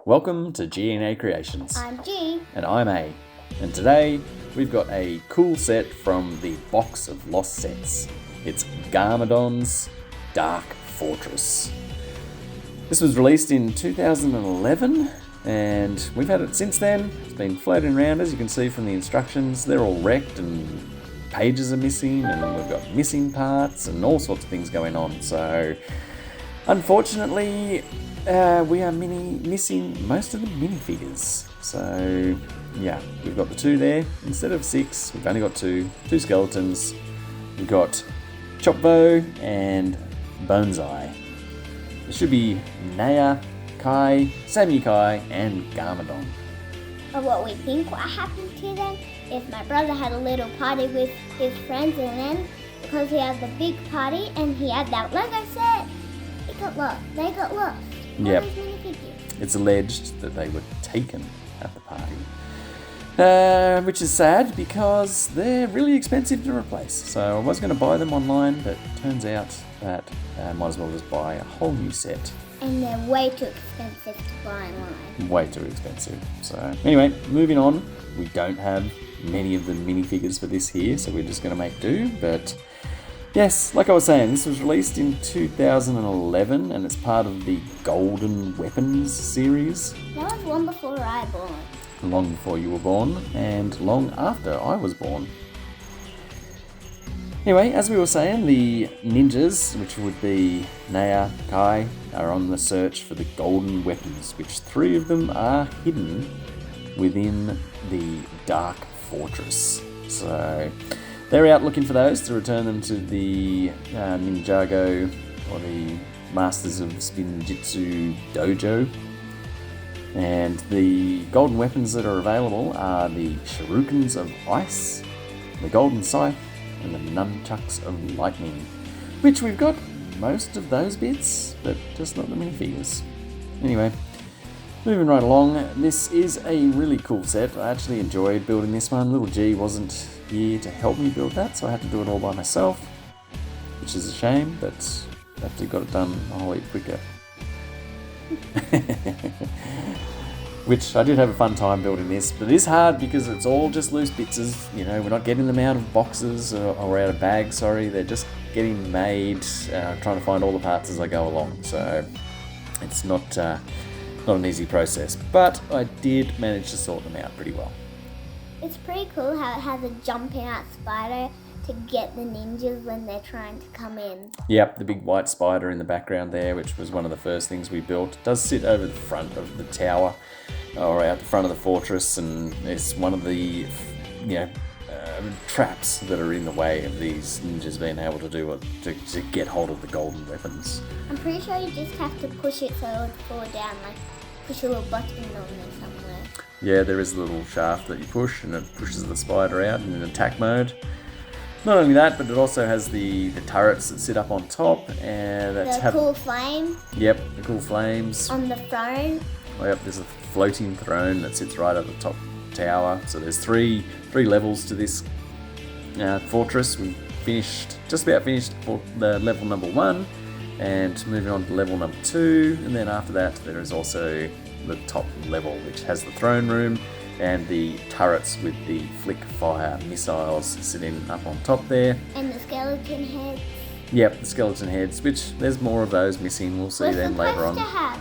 Welcome to G&A Creations. I'm G. And I'm A. And today we've got a cool set from the box of lost sets. It's Garmadons Dark Fortress. This was released in 2011 and we've had it since then. It's been floating around, as you can see from the instructions. They're all wrecked and pages are missing and we've got missing parts and all sorts of things going on. So unfortunately, we are missing most of the minifigures. So yeah, we've got the two there. Instead of 6, we've only got two skeletons. We've got Chopvo and Bonsai. There should be Naya, Kai, Samukai, and Garmadon. Or what we think what happened to them is my brother had a little party with his friends, and then because he had the big party and he had that Lego set, they got lost. Yep. It's alleged that they were taken at the party. Which is sad because they're really expensive to replace. So I was going to buy them online, but turns out that I might as well just buy a whole new set. And they're way too expensive to buy online. Way too expensive. So anyway, moving on. We don't have many of the minifigures for this here, so we're just going to make do. But yes, like I was saying, this was released in 2011 and it's part of the Golden Weapons series. That was long before I was born. Long before you were born and long after I was born. Anyway, as we were saying, the ninjas, which would be Naya, Kai, are on the search for the golden weapons, which 3 of them are hidden within the Dark Fortress. So they're out looking for those to return them to the Ninjago, or the Masters of Spinjitzu Dojo. And the golden weapons that are available are the Shurikens of Ice, the Golden Scythe, and the Nunchucks of Lightning. Which we've got most of those bits, but just not the minifigures. Anyway, moving right along, this is a really cool set. I actually enjoyed building this one. Little G wasn't here to help me build that, so I had to do it all by myself, which is a shame, but I actually got it done a whole heap quicker. Which I did have a fun time building this, but it is hard because it's all just loose bits. We're not getting them out of boxes or out of bags, they're just getting made, trying to find all the parts as I go along, so it's not an easy process, but I did manage to sort them out pretty well. It's pretty cool how it has a jumping out spider to get the ninjas when they're trying to come in. Yep, the big white spider in the background there, which was one of the first things we built. It does sit over the front of the tower, or out the front of the fortress, and it's one of the traps that are in the way of these ninjas being able to do it, to get hold of the golden weapons. I'm pretty sure you just have to push it so it would fall down, like push a little button on there somewhere. Yeah, there is a little shaft that you push and it pushes the spider out in attack mode. Not only that, but it also has the turrets that sit up on top and cool flame. Yep, the cool flames. On the throne. Oh, yep, there's a floating throne that sits right at the top tower. So there's three levels to this fortress. We just about finished for the level number 1 and moving on to level number 2. And then after that, there is also the top level, which has the throne room and the turrets with the flick fire missiles sitting up on top there. And the skeleton heads. Yep, the skeleton heads, which there's more of those missing. We'll see them later on. We're supposed to have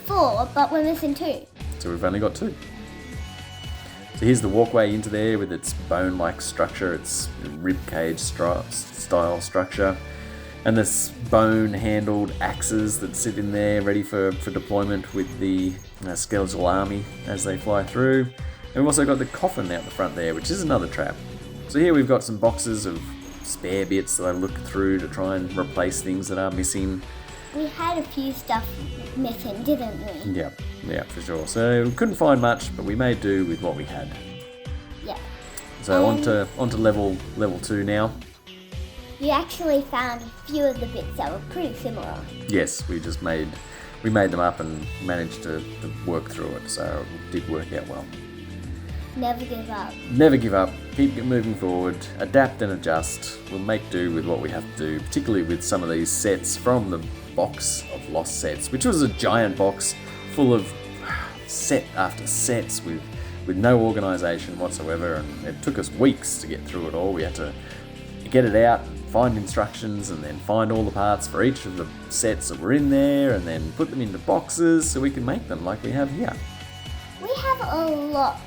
4, but we're missing 2. So we've only got 2. So here's the walkway into there with its bone-like structure, its ribcage style structure. And this bone-handled axes that sit in there ready for deployment with the skeletal army as they fly through. And we've also got the coffin out the front there, which is another trap. So here we've got some boxes of spare bits that I looked through to try and replace things that are missing. We had a few stuff missing, didn't we? Yeah, for sure. So we couldn't find much, but we made do with what we had. Yeah. So on to level 2 now. You actually found a few of the bits that were pretty similar. Yes, we made them up and managed to work through it, so it did work out well. Never give up. Never give up. Keep moving forward. Adapt and adjust. We'll make do with what we have to do, particularly with some of these sets from the box of lost sets, which was a giant box full of set after sets with no organisation whatsoever, and it took us weeks to get through it all. We had to get it out, find instructions, and then find all the parts for each of the sets that were in there, and then put them into boxes so we can make them like we have here. We have a lot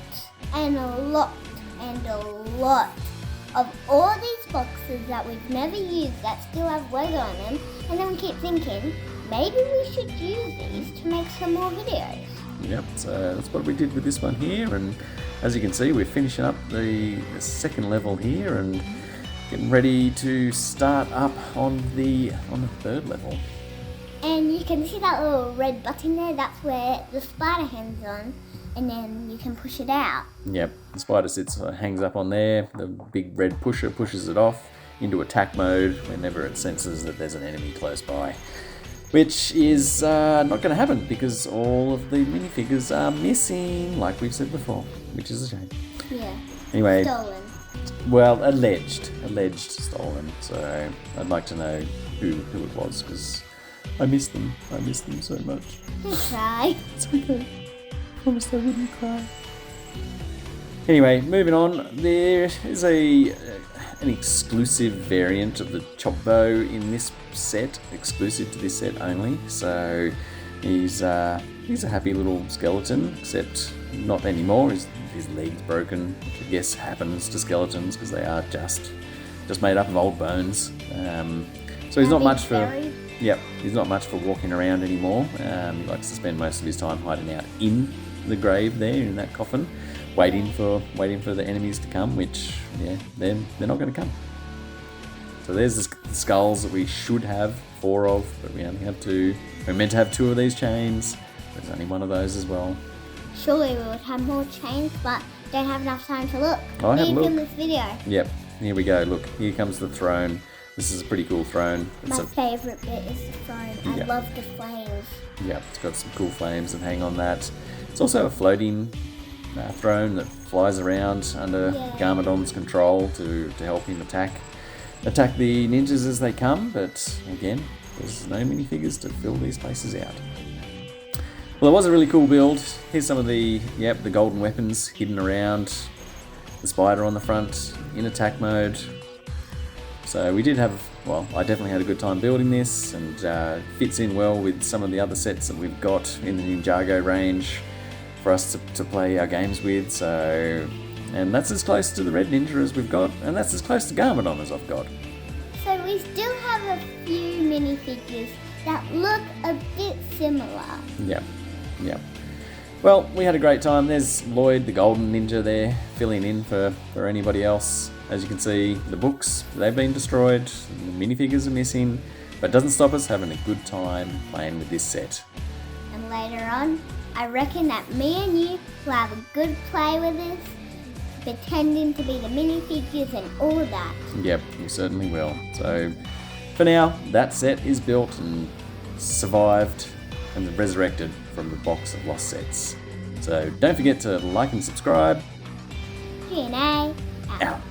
and a lot and a lot of all these boxes that we've never used that still have Lego on them, and then we keep thinking, maybe we should use these to make some more videos. Yep, so that's what we did with this one here, and as you can see, we're finishing up the second level here and getting ready to start up on the third level. And you can see that little red button there, that's where the spider hangs on, and then you can push it out. Yep, the spider hangs up on there, the big red pusher pushes it off into attack mode whenever it senses that there's an enemy close by. Which is not going to happen because all of the minifigures are missing, like we've said before, which is a shame. Yeah. Anyway. Stolen. Well, alleged stolen. So I'd like to know who it was because I miss them. I miss them so much. Don't cry. It's okay. I promised I wouldn't cry. Anyway, moving on. There is an exclusive variant of the chop bow in this set, exclusive to this set only. So he's a happy little skeleton, except not anymore. His leg's broken, which I guess happens to skeletons because they are just made up of old bones. So he's not much for he's not much for walking around anymore. He likes to spend most of his time hiding out in the grave there in that coffin, waiting for the enemies to come, which they're not going to come. So there's the skulls that we should have 4 of, but we only have 2. We're meant to have 2 of these chains. There's only 1 of those as well. Surely we would have more chains, but don't have enough time to look. Oh, I have a look. In this video. Yep, here we go. Look, here comes the throne. This is a pretty cool throne. My favourite bit is the throne. I love the flames. Yep, it's got some cool flames that hang on that. It's also a floating throne that flies around under Garmadon's control to help him attack the ninjas as they come, but again, there's no minifigures to fill these places out. Well, it was a really cool build. Here's some of the golden weapons hidden around, the spider on the front in attack mode. So we did I definitely had a good time building this, and fits in well with some of the other sets that we've got in the Ninjago range for us to play our games with. So, and that's as close to the Red Ninja as we've got, and that's as close to Garmadon as I've got. So we still have a few minifigures that look a bit similar. Yep. Well, we had a great time. There's Lloyd, the golden ninja there, filling in for anybody else. As you can see, the books, they've been destroyed, the minifigures are missing, but it doesn't stop us having a good time playing with this set. And later on, I reckon that me and you will have a good play with this, pretending to be the minifigures and all of that. Yep, we certainly will. So, for now, that set is built and survived and resurrected from the box of lost sets. So don't forget to like and subscribe. Q&A. Out.